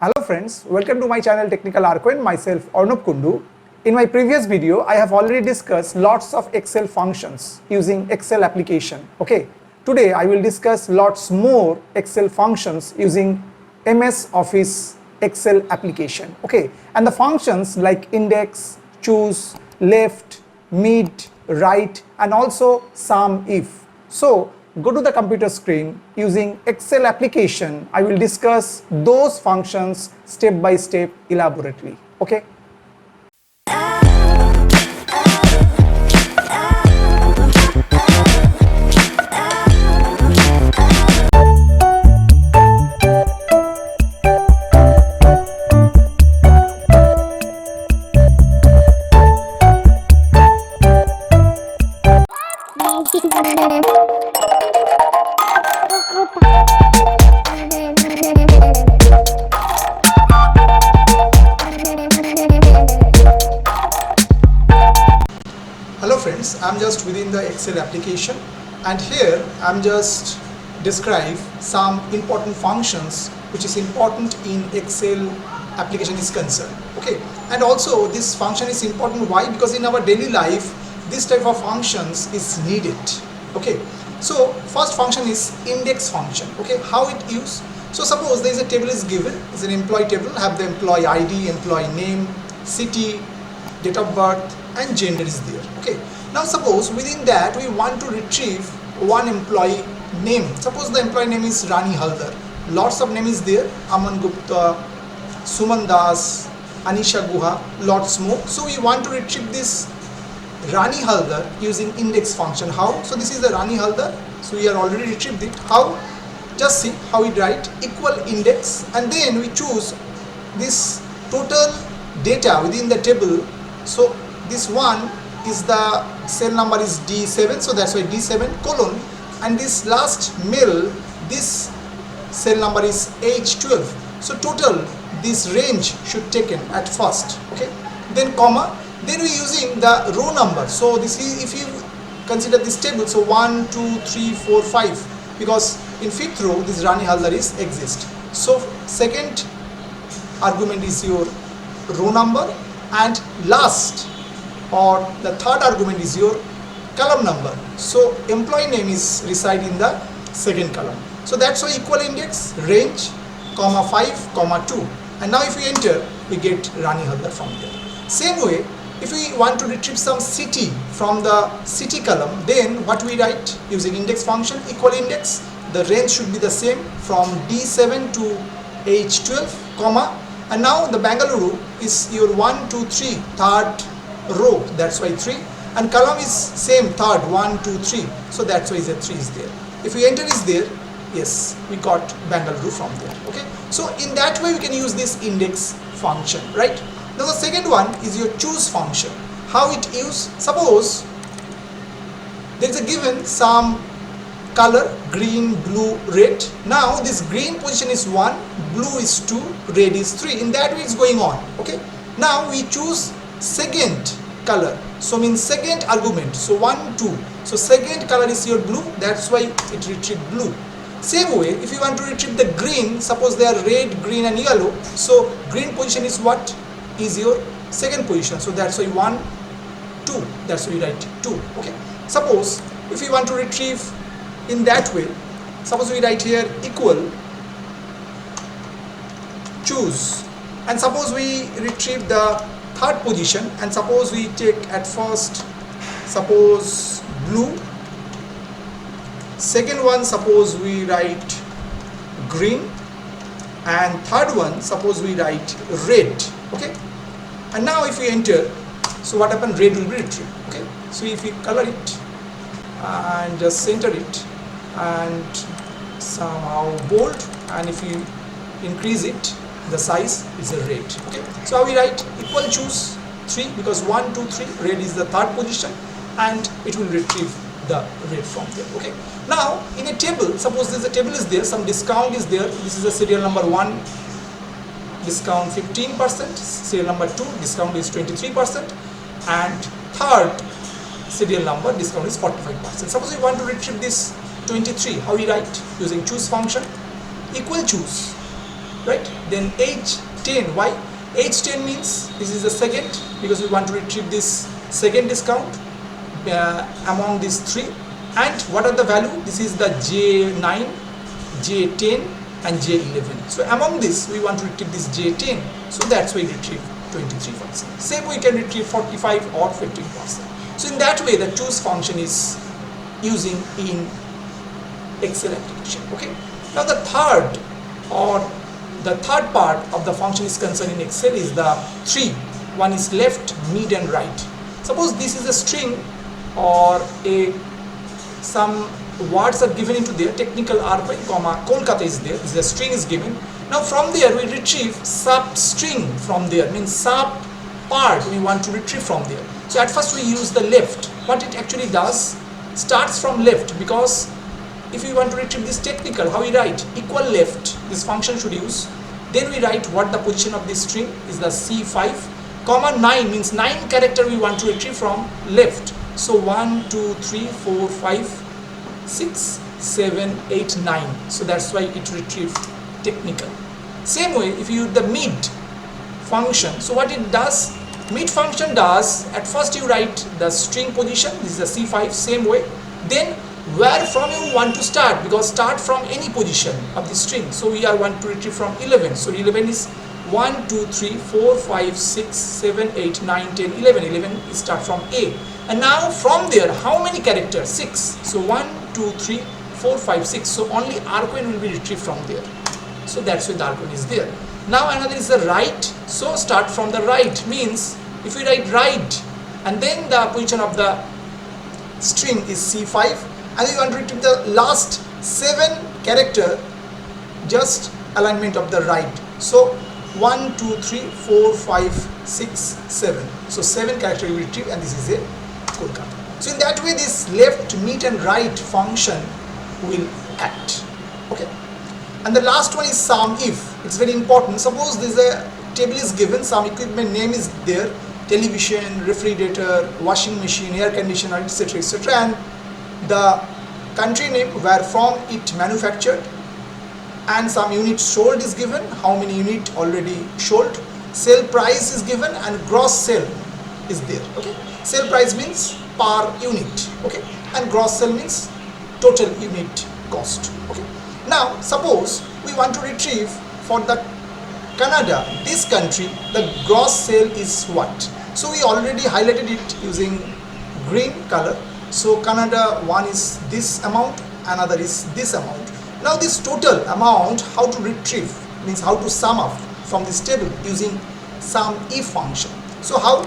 Hello friends, welcome to my channel Technical Arco and myself Arnab Kundu. In my previous video, I have already discussed lots of Excel functions using Excel application. Okay, today I will discuss lots more Excel functions using MS Office Excel application. Okay, and the functions like index, choose, left, mid, right, and also sum if. So go to the computer screen. Using Excel application, I will discuss those functions step by step elaborately. Okay. Hello friends, I'm just within the Excel application and here I'm just describe some important functions which is important in Excel application is concerned. Okay, and also this function is important. Why? Because in our daily life this type of functions is needed. Okay, so first function is index function. Okay, how it used? So suppose there is a table is given, it's an employee table, have the employee ID, employee name, city, date of birth and gender is there. Okay, now suppose within that we want to retrieve one employee name. Suppose the employee name is Rani Haldar. Lots of name is there, Aman Gupta, Suman Das, Anisha Guha, lots more. So we want to retrieve this Rani Haldar using index function. How? So this is the Rani Haldar. So we are already retrieved it. How? Just see how we write equal index and then we choose this total data within the table. So this one is the cell number is D7, so that's why D7 colon, and this last middle, this cell number is H12. So total this range should taken at first. Okay, then comma, then we using the row number. So this is, if you consider this table, so 1 2 3 4 5, because in fifth row this Rani Haldar is exist. So second argument is your row number and last or the third argument is your column number. So employee name is reside in the second column. So that's why equal index range comma 5 comma 2, and now if we enter we get Rani Haldar from there. Same way, if we want to retrieve some city from the city column, then what we write using index function equal index, the range should be the same from D7 to H12 comma, and now the Bangalore is your 1 2 3 third row, that's why 3, and column is same third 1 2 3, so that's why the 3 is there. If we enter is there, yes, we got Bangalore from there. Okay, so in that way we can use this index function, right? Now the second one is your choose function. How it use? Suppose there is a given some color green, blue, red. Now this green position is 1, blue is 2, red is 3. In that way it's going on. Okay, now we choose second color, so means second argument, so 1 2, so second color is your blue, that's why it retrieve blue. Same way, if you want to retrieve the green, suppose they are red, green and yellow, so green position is what? Is your second position, so that's why 1 2, that's why you write 2. Okay, suppose if we want to retrieve in that way, suppose we write here equal choose, and suppose we retrieve the third position, and suppose we take at first suppose blue, second one suppose we write green, and third one suppose we write red. Okay, and now if we enter, so what happened? Red will be retrieved. Okay, so if we color it and just center it and somehow bold, and if you increase it, the size is a red. Okay, so how we write equal choose 3, because 1 2 3 red is the third position and it will retrieve the red from there. Okay, now in a table, suppose there's a table is there, some discount is there, this is the serial number 1, discount 15%, serial number 2, discount is 23%, and third serial number discount is 45%. Suppose we want to retrieve this 23, how we write? Using choose function, equal choose right? Then H10, why? H10 means this is the second, because we want to retrieve this second discount among these three. And what are the value? This is the J9, J10 and J11. So among this we want to retrieve this J10, so that's why we retrieve 23%. Same we can retrieve 45 or 15%. So in that way the choose function is using in Excel application. Okay. Now the third part of the function is concerned in Excel is the three. One is left, mid and right. Suppose this is a string or some words are given into there, technical arpa, comma, Kolkata is there, this is a string is given. Now from there we retrieve sub string from there, means sub part we want to retrieve from there. So at first we use the left. What it actually does, starts from left, because if we want to retrieve this technical, how we write? Equal left, this function should use. Then we write what the position of this string is, the C5, comma 9 means 9 character we want to retrieve from left. So 1, 2, 3, 4, 5, 6, 7, 8, 9. So that's why it retrieved technical. Same way if you use the mid function, so what it does, mid function does, at first you write the string position, this is the C5, same way. Then where from you want to start, because start from any position of the string. So we are want to retrieve from 11. So 11 is 1, 2, 3, 4, 5, 6, 7, 8, 9, 10, 11. 11 is start from A. And now from there, how many characters? 6. So 1, 2, 3, 4, 5, 6. So only argmin will be retrieved from there. So that's why the argmin is there. Now another is the right. So start from the right, means if we write right and then the position of the string is C5 and you want to retrieve the last 7 character, just alignment of the right. So 1, 2, 3, 4, 5, 6, 7. So 7 character you retrieve, and this is a Kolkata. So in that way this left, mid and right function will act. Okay. And the last one is sum if. It's very important. Suppose this is a table is given, some equipment name is there, television, refrigerator, washing machine, air conditioner, etc., etc., and the country name where from it manufactured, and some units sold is given, how many unit already sold, sale price is given, and gross sale is there. Okay, sale price means per unit, okay, and gross sale means total unit cost. Okay, now suppose we want to retrieve for the Canada, this country, the gross sale is what? So we already highlighted it using green color. So Canada one is this amount, another is this amount. Now this total amount, how to retrieve, means how to sum up from this table using sum if function. So how?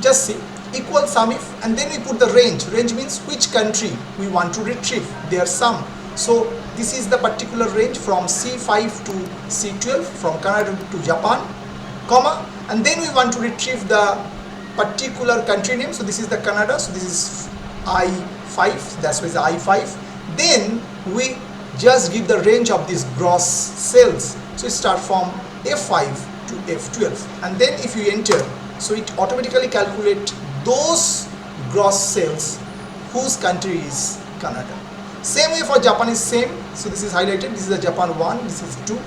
Just see, equal sum if, and then we put the range. Range means which country we want to retrieve their sum. So this is the particular range from C5 to C12, from Canada to Japan, comma, and then we want to retrieve the particular country name. So this is the Canada, so this is I5, that's why it's I5. Then we just give the range of these gross sales. So it start from F5 to F12, and then if you enter, so it automatically calculate those gross sales whose country is Canada. Same way for Japan is same. So this is highlighted, this is the Japan 1, this is 2.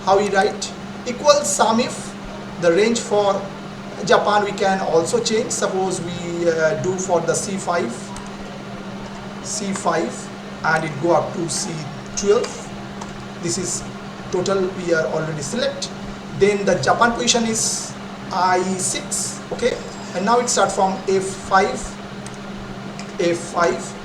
How we write? Equal sum if, the range for Japan we can also change. Suppose we do for the C5 and it go up to C12. This is total we are already select. Then the Japan position is I6, okay, and now it start from F5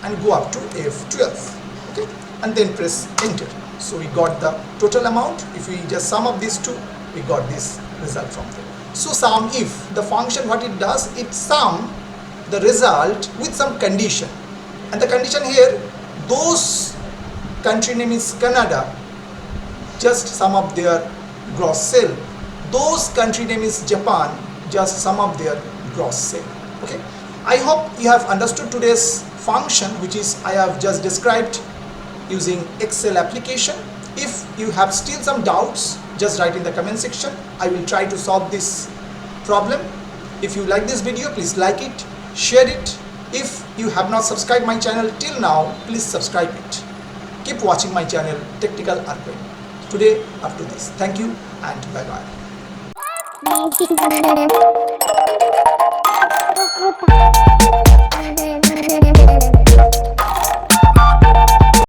and go up to F12, okay, and then press enter. So we got the total amount. If we just sum up these two, we got this result from there. So sum if, the function what it does, it sum the result with some condition, and the condition here, those country name is Canada, just sum up their gross sale. Those country name is Japan, just sum up their gross sale. Okay, I hope you have understood today's function, which is I have just described using Excel application. If you have still some doubts, just write in the comment section. I will try to solve this problem. If you like this video, please like it, share it. If you have not subscribed my channel till now, please subscribe it. Keep watching my channel, Technical Arnab. today up to this. Thank you and bye bye.